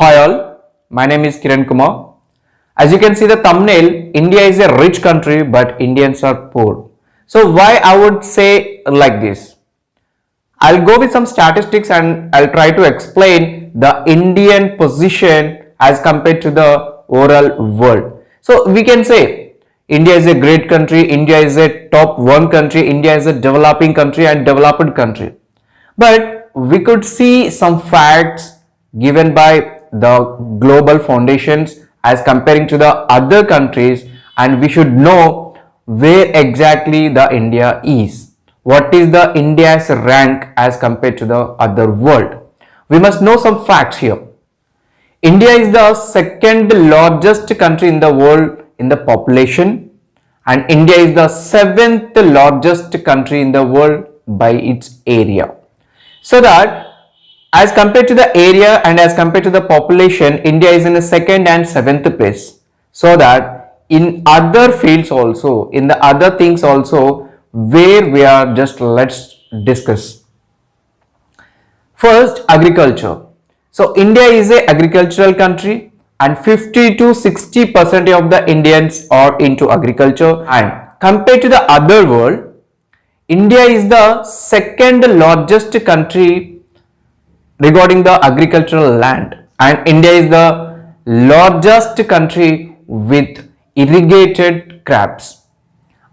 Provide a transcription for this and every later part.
Hi all, my name is Kumar. As you can see the thumbnail, India is a rich country but Indians are poor. So why I would say like this? I'll go with some statistics and I'll try to explain the Indian position as compared to the overall world. So we can say India is a great country, India is a top one country, India is a developing country and developed country. But we could see some facts given by the global foundations as comparing to the other countries, and we should know where exactly the India is. What is the India's rank as compared to the other world? We must know some facts here. India is the second largest country in the world in the population, and India is the seventh largest country in the world by its area. So that as compared to the area and as compared to the population, India is in the second and seventh place. So that in other fields also, in the other things also, where we are, just let's discuss. First, agriculture. So India is a agricultural country and 50 to 60% of the Indians are into agriculture, and compared to the other world, India is the second largest country regarding the agricultural land, and India is the largest country with irrigated crops.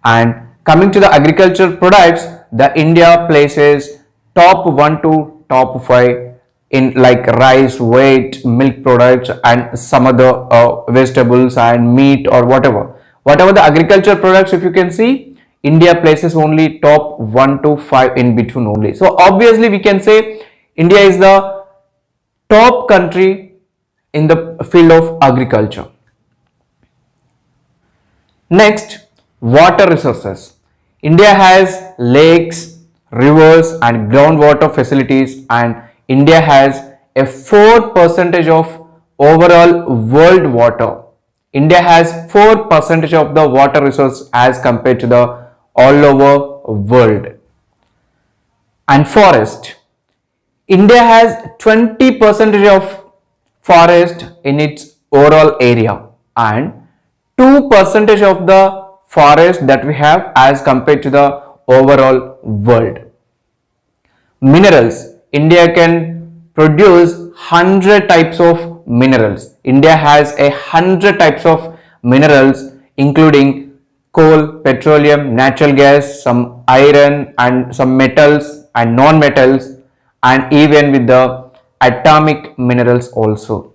And coming to the agricultural products, the India places top 1 to top 5 in like rice, wheat, milk products and some other vegetables and meat or whatever the agricultural products. If you can see, India places only top 1 to 5 in between only. So obviously we can say India is the top country in the field of agriculture. Next, water resources. India has lakes, rivers and groundwater facilities, and India has a 4% of overall world water. India has 4% of the water resource as compared to the all over world. And forest. India has 20% of forest in its overall area and 2% of the forest that we have as compared to the overall world. Minerals. India can produce 100 types of minerals. India has 100 types of minerals including coal, petroleum, natural gas, some iron and some metals and non-metals, and even with the atomic minerals also.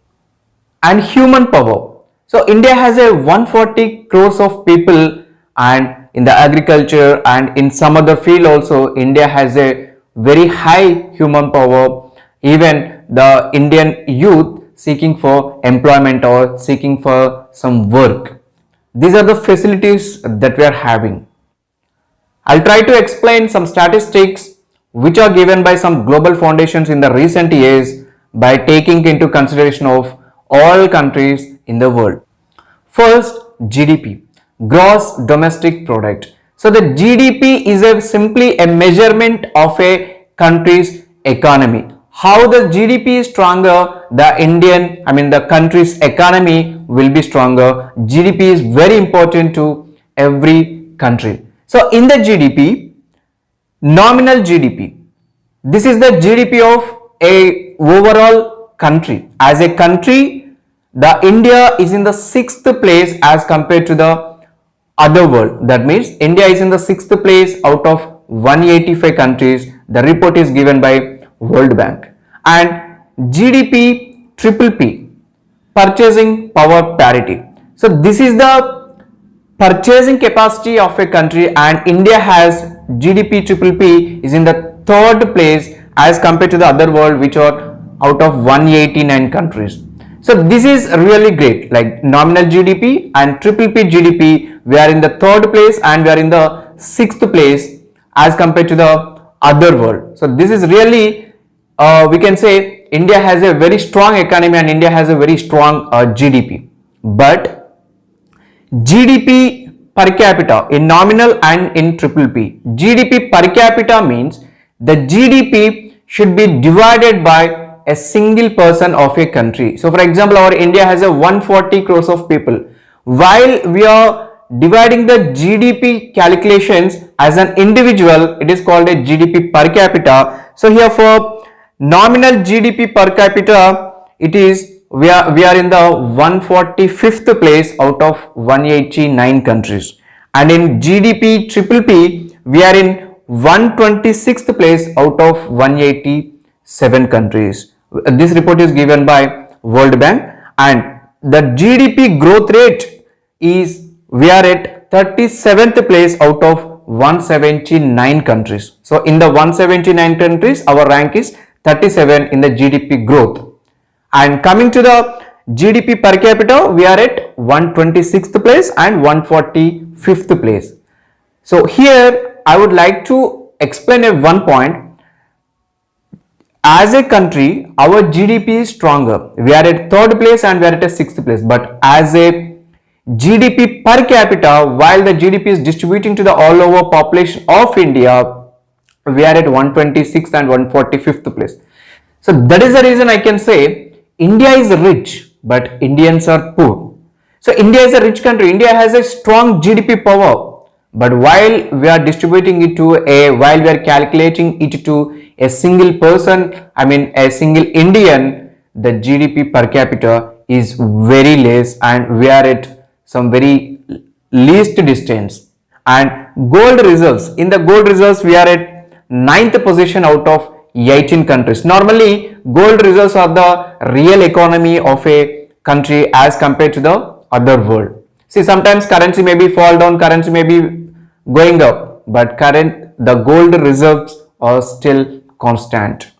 And human power. So India has a 140 crores of people, and in the agriculture and in some other field also India has a very high human power. Even the Indian youth seeking for employment or seeking for some work. These are the facilities that we are having. I'll try to explain some statistics which are given by some global foundations in the recent years by taking into consideration of all countries in the world. First, GDP, gross domestic product. So the GDP is simply a measurement of a country's economy. How the GDP is stronger, the country's economy will be stronger. GDP is very important to every country. So in the GDP, nominal GDP, this is the GDP of a overall country. As a country, the India is in the 6th place as compared to the other world. That means India is in the 6th place out of 185 countries. The report is given by World Bank. And GDP triple P, purchasing power parity. So this is the purchasing capacity of a country, and India has GDP triple P is in the 3rd place as compared to the other world, which are out of 189 countries. So this is really great, like nominal GDP and triple P GDP, we are in the 3rd place and we are in the 6th place as compared to the other world. So this is really, we can say India has a very strong economy and India has a very strong GDP. But GDP per capita in nominal and in triple P. GDP per capita means the GDP should be divided by a single person of a country. So for example, our India has a 140 crores of people. While we are dividing the GDP calculations as an individual, it is called a GDP per capita. So here for nominal GDP per capita, it is we are in the 145th place out of 189 countries, and in GDP triple P we are in 126th place out of 187 countries. This report is given by World Bank, and the GDP growth rate is we are at 37th place out of 179 countries. So in the 179 countries, our rank is 37 in the GDP growth. And coming to the GDP per capita, we are at 126th place and 145th place. So here I would like to explain one point. As a country, our GDP is stronger. We are at 3rd place and we are at a 6th place. But as a GDP per capita, while the GDP is distributing to the all over population of India, we are at 126th and 145th place. So that is the reason I can say India is rich, but Indians are poor. So India is a rich country. India has a strong GDP power, but while we are distributing it to while we are calculating it to a single person, I mean a single Indian, the GDP per capita is very less, and we are at some very least distance. And gold reserves, in the gold reserves we are at 9th position out of 18 countries. Normally gold reserves are the real economy of a country as compared to the other world. See, sometimes currency may be fall down, currency may be going up, but the gold reserves are still constant.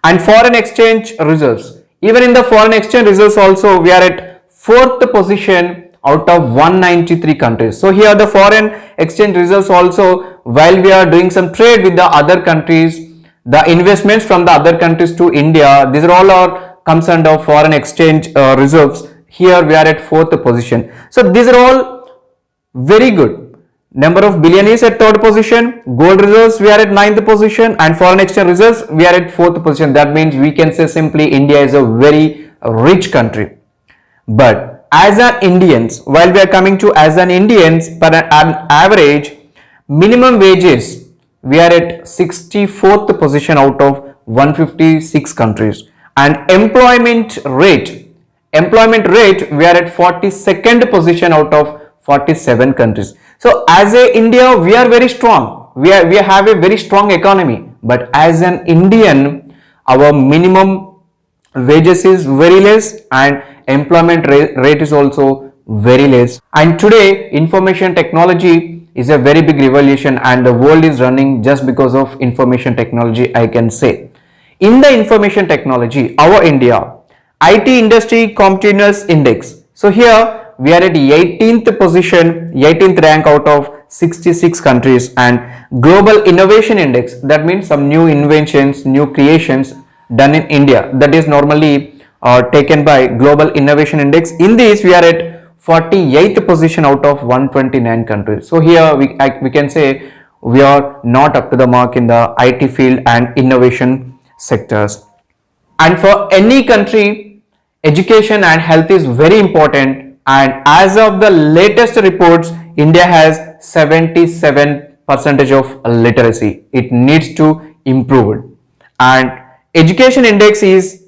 And foreign exchange reserves, even in the foreign exchange reserves also we are at 4th position out of 193 countries. So here the foreign exchange reserves also, while we are doing some trade with the other countries, the investments from the other countries to India, these are all comes under foreign exchange reserves. Here we are at 4th position. So these are all very good. Number of billion is at 3rd position, gold reserves we are at 9th position, and foreign exchange reserves we are at 4th position. That means we can say simply India is a very rich country. But as an Indians, while we are coming to as an Indians, per an average minimum wages, we are at 64th position out of 156 countries, and employment rate we are at 42nd position out of 47 countries. So as a India we are very strong, we have a very strong economy, but as an Indian our minimum wages is very less and employment rate is also very less. And today information technology is a very big revolution, and the world is running just because of information technology, I can say. In the information technology, our India IT industry competitiveness index, so here we are at 18th position, 18th rank out of 66 countries, and global innovation index, that means some new inventions, new creations done in India, that is normally taken by global innovation index. In this we are at 48th position out of 129 countries. So here we can say we are not up to the mark in the IT field and innovation sectors. And for any country, education and health is very important, and as of the latest reports, India has 77% of literacy. It needs to improve, and education index is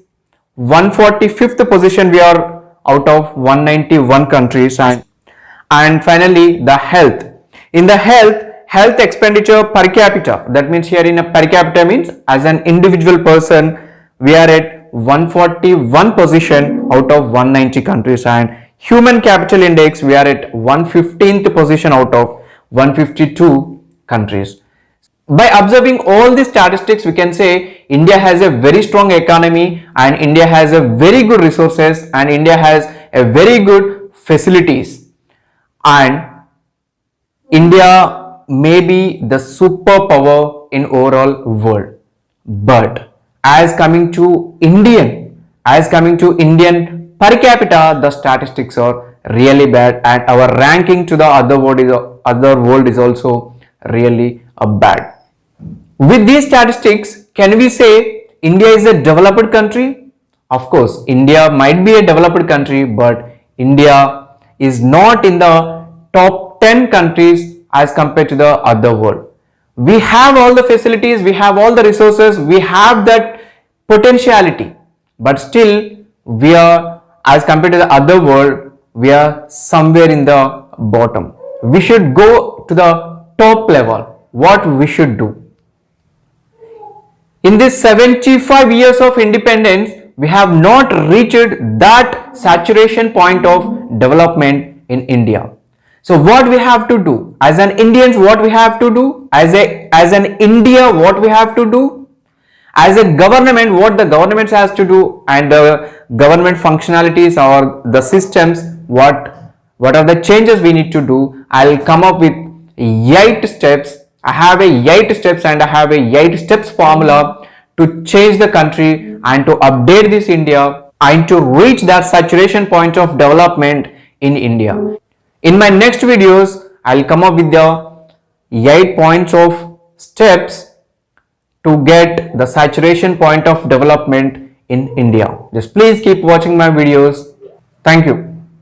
145th position, we are out of 191 countries. And finally the health, in the health expenditure per capita, that means here in a per capita means as an individual person we are at 141 position out of 190 countries, and human capital index we are at 115th position out of 152 countries. By observing all these statistics, we can say India has a very strong economy, and India has a very good resources, and India has a very good facilities, and India may be the superpower in overall world. But as coming to Indian per capita, the statistics are really bad, and our ranking to the other world is also really bad. With these statistics, can we say India is a developed country? Of course, India might be a developed country, but India is not in the top 10 countries as compared to the other world. We have all the facilities, we have all the resources, we have that potentiality, but still we are, as compared to the other world, we are somewhere in the bottom. We should go to the top level. What we should do? In this 75 years of independence, we have not reached that saturation point of development in India. So what we have to do as an Indians, what we have to do as an India, what we have to do as a government, what the government has to do, and the government functionalities or the systems, what are the changes we need to do. I'll come up with 8 steps. I have a 8 steps and I have a 8 steps formula to change the country and to update this India and to reach that saturation point of development in India. In my next videos, I'll come up with the 8 points of steps to get the saturation point of development in India. Just please keep watching my videos. Thank you.